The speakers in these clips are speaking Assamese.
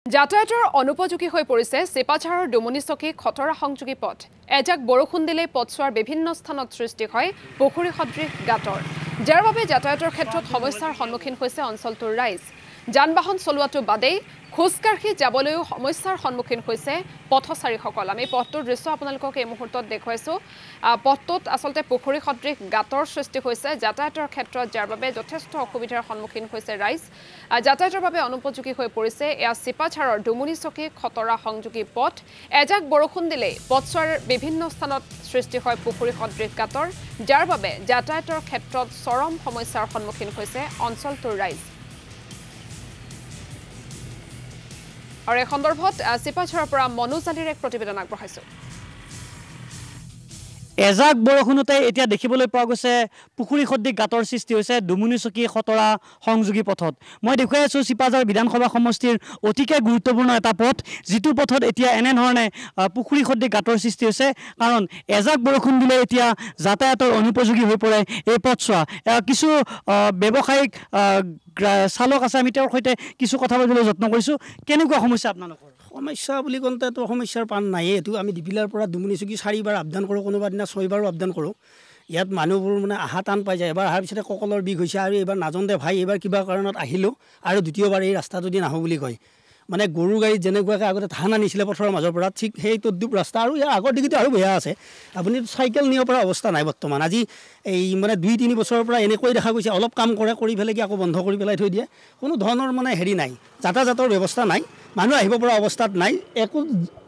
যাতায়াতৰ অনুপযোগী হৈ পৰিছে চিপাঝাৰৰ ডুমনিচকী খটৰা সংযোগী পথ এজাক বৰষুণ দিলে পথছোৱাৰ বিভিন্ন স্থানত সৃষ্টি হয় পুখুৰী সদৃশ গাঁতৰ যাৰ বাবে যাতায়াতৰ ক্ষেত্ৰত সমস্যাৰ সন্মুখীন হৈছে অঞ্চলটোৰ ৰাইজ যান-বাহন চলোৱাটো বাদেই খোজকাঢ়ি যাবলৈও সমস্যাৰ সন্মুখীন হৈছে পথচাৰীসকল আমি পথটোৰ দৃশ্য আপোনালোকক এই মুহূৰ্তত দেখুৱাইছো পথটোত আসলতে পুখুৰী সদৃশ গাঁতৰ সৃষ্টি হৈছে যাতায়াতৰ ক্ষেত্ৰত যাৰ বাবে যথেষ্ট অসুবিধাৰ সন্মুখীন হৈছে ৰাইজ যাতায়াতৰ বাবে অনুপযোগী হৈ পৰিছে এয়া চিপাঝাৰৰ ডুমনিচকী খটৰা সংযোগী পথ এজাক বৰষুণ দিলে পথছোৱাৰ বিভিন্ন স্থানত সৃষ্টি হয় পুখুৰী সদৃশ গাঁতৰ যাৰ বাবে যাতায়াতৰ ক্ষেত্ৰত চৰম সমস্যাৰ সন্মুখীন হৈছে অঞ্চলটোৰ ৰাইজ আৰু এই সন্দৰ্ভত চিপাঝাৰৰ পৰা মনোজালিৰ এক প্ৰতিবেদন আগবঢ়াইছো এজাক বৰষুণতে এতিয়া দেখিবলৈ পোৱা গৈছে পুখুৰী সদৃশ গাঁতৰ সৃষ্টি হৈছে ডুমনিচকী খটৰা সংযোগী পথত মই দেখুৱাই আছো চিপাঝাৰ বিধানসভা সমষ্টিৰ অতিকে গুৰুত্বপূৰ্ণ এটা পথ যিটো পথত এতিয়া এনে ধৰণে পুখুৰী সদৃশ গাঁতৰ সৃষ্টি হৈছে কাৰণ এজাক বৰষুণ দিলে এতিয়া যাতায়াতৰ অনুপযোগী হৈ পৰে এই পথছোৱা কিছু ব্যৱসায়িক চালক আছে আমি তেওঁৰ সৈতে কিছু কথা পাতিবলৈ যত্ন কৰিছো কেনেকুৱা সমস্যা আপোনালোকৰ সমস্যা বুলি কওঁতেতো সমস্যাৰ পান নাইয়ে এইটো আমি ডিপিলাৰ পৰা ডুমনিচকী 4বাৰ আবদান কৰোঁ কোনোবা দিনা 6বাৰো আবদান কৰোঁ ইয়াত মানুহবোৰ মানে আহা টান পাই যায় এবাৰ অহাৰ পিছতে কঁকলৰ বিষ হৈছে আৰু এইবাৰ নাজনতে ভাই এইবাৰ কিবা কাৰণত আহিলোঁ আৰু দ্বিতীয়বাৰ এই ৰাস্তাটো দি নাহোঁ বুলি কয় মানে গৰু গাড়ীত যেনেকুৱাকৈ আগতে ধান আনিছিলে পথাৰৰ মাজৰ পৰা ঠিক সেই তদ্ৰুপ ৰাস্তা আৰু ইয়াৰ আগৰ দিগিটো আৰু বেয়া আছে আপুনি চাইকেল নিব পৰা অৱস্থা নাই বৰ্তমান আজি এই মানে 2-3 বছৰৰ পৰা এনেকৈ দেখা গৈছে অলপ কাম কৰি পেলাই কি আকৌ বন্ধ কৰি পেলাই থৈ দিয়ে কোনো ধৰণৰ মানে হেৰি নাই যাতায়াতৰ ব্যৱস্থা নাই মানুহ আহিব পৰা অৱস্থাত নাই একো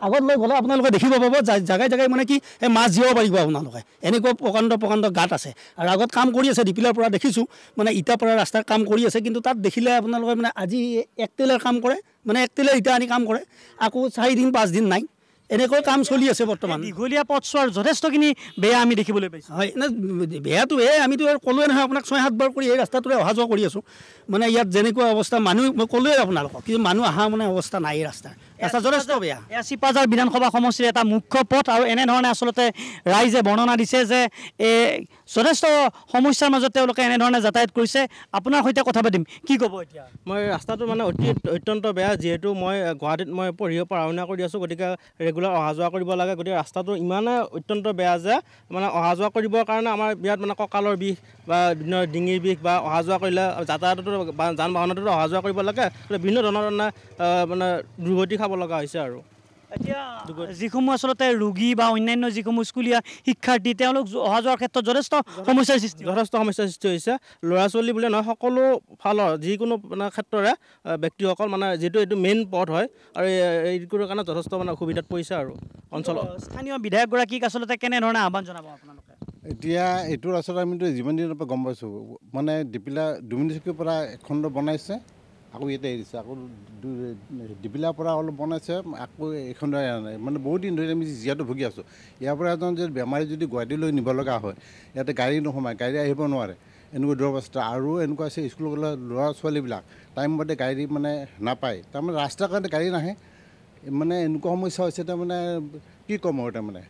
আগত লৈ গ'লে আপোনালোকে দেখিব পাব জাগাই জাগাই মানে কি এই মাছ জীয়াব পাৰিব আপোনালোকে এনেকুৱা প্ৰকাণ্ড গাঁত আছে আৰু আগত কাম কৰি আছে ডিপিলাৰ পৰা দেখিছোঁ মানে ইটা পৰা ৰাস্তাৰ কাম কৰি আছে কিন্তু তাত দেখিলে আপোনালোকে মানে আজি এক টেলাৰ কাম কৰে মানে এক টেলাৰ ইটা আনি কাম কৰে আকৌ 4 দিন 5 দিন নাই এনেকৈ কাম চলি আছে বৰ্তমান দীঘলীয়া পথছোৱাৰ যথেষ্টখিনি বেয়া আমি দেখিবলৈ পাইছোঁ হয় না বেয়াটো আমিতো আৰু ক'লোৱে নহয় আপোনাক 6-7 বাৰ কৰি এই ৰাস্তাটোৰে অহা যোৱা কৰি আছোঁ মানে ইয়াত যেনেকুৱা অৱস্থা মানুহ মই ক'লোৱে আপোনালোকক কিন্তু মানুহ অহা মানে অৱস্থা নাই এই ৰাস্তা যথেষ্ট বেয়া এয়া চিপাঝাৰ বিধানসভা সমষ্টিৰ এটা মুখ্য পথ আৰু এনেধৰণে আচলতে ৰাইজে বৰ্ণনা দিছে যে যথেষ্ট সমস্যাৰ মাজত তেওঁলোকে এনেধৰণে যাতায়াত কৰিছে আপোনাৰ সৈতে কথা পাতিম কি ক'ব এতিয়া মই ৰাস্তাটো মানে অত্যন্ত বেয়া যিহেতু মই গুৱাহাটীত মই পঢ়া শুনা কৰি আছোঁ গতিকে ৰেগুলাৰ অহা যোৱা কৰিব লাগে গতিকে ৰাস্তাটো ইমানে অত্যন্ত বেয়া যে মানে অহা যোৱা কৰিবৰ কাৰণে আমাৰ বিৰাট মানে কঁকালৰ বিষ বা বিভিন্ন ডিঙিৰ বিষ বা অহা যোৱা কৰিলে যাতায়াততো বা যান বাহনতো অহা যোৱা কৰিব লাগে বিভিন্ন ধৰণৰ মানে দুৰ্গতি খাব লগা হৈছে আৰু এতিয়া যিসমূহ আচলতে ৰোগী বা অন্যান্য যিসমূহ স্কুলীয়া শিক্ষাৰ্থী তেওঁলোক অহা যোৱাৰ ক্ষেত্ৰত যথেষ্ট সমস্যাৰ সৃষ্টি হৈছে ল'ৰা ছোৱালী বুলিয়ে নহয় সকলো ফালৰ যিকোনো মানে ক্ষেত্ৰৰে ব্যক্তিসকল মানে যিহেতু এইটো মেইন পথ হয় আৰু এইটোৰ কাৰণে যথেষ্ট মানে অসুবিধাত পৰিছে আৰু অঞ্চলৰ স্থানীয় বিধায়কগৰাকীক আচলতে কেনেধৰণে আহ্বান জনাব আপোনালোকে এতিয়া এইটোৰ আচলতে আমিতো যিমান দিনৰ পৰা গম পাইছোঁ মানে ডুমনিচকীৰ পৰা এখণ্ড বনাইছে আকৌ ইয়াতে এৰিছে আকৌ ডিপিলাৰ পৰা অলপ বনাইছে আকৌ এইখন মানে বহুত দিন ধৰি আমি জীয়াটো ভুগি আছোঁ ইয়াৰ পৰা এজন যদি বেমাৰী যদি গুৱাহাটীলৈ নিব লগা হয় ইয়াতে গাড়ী নোসোমায় গাড়ী আহিব নোৱাৰে এনেকুৱা দুৰৱস্থা আৰু এনেকুৱা আছে স্কুলৰ ল'ৰা ছোৱালীবিলাক টাইমমতে গাড়ী মানে নাপায় তাৰমানে ৰাস্তাৰ কাৰণে গাড়ী নাহে মানে এনেকুৱা সমস্যা হৈছে তাৰমানে কি ক'ম আৰু তাৰমানে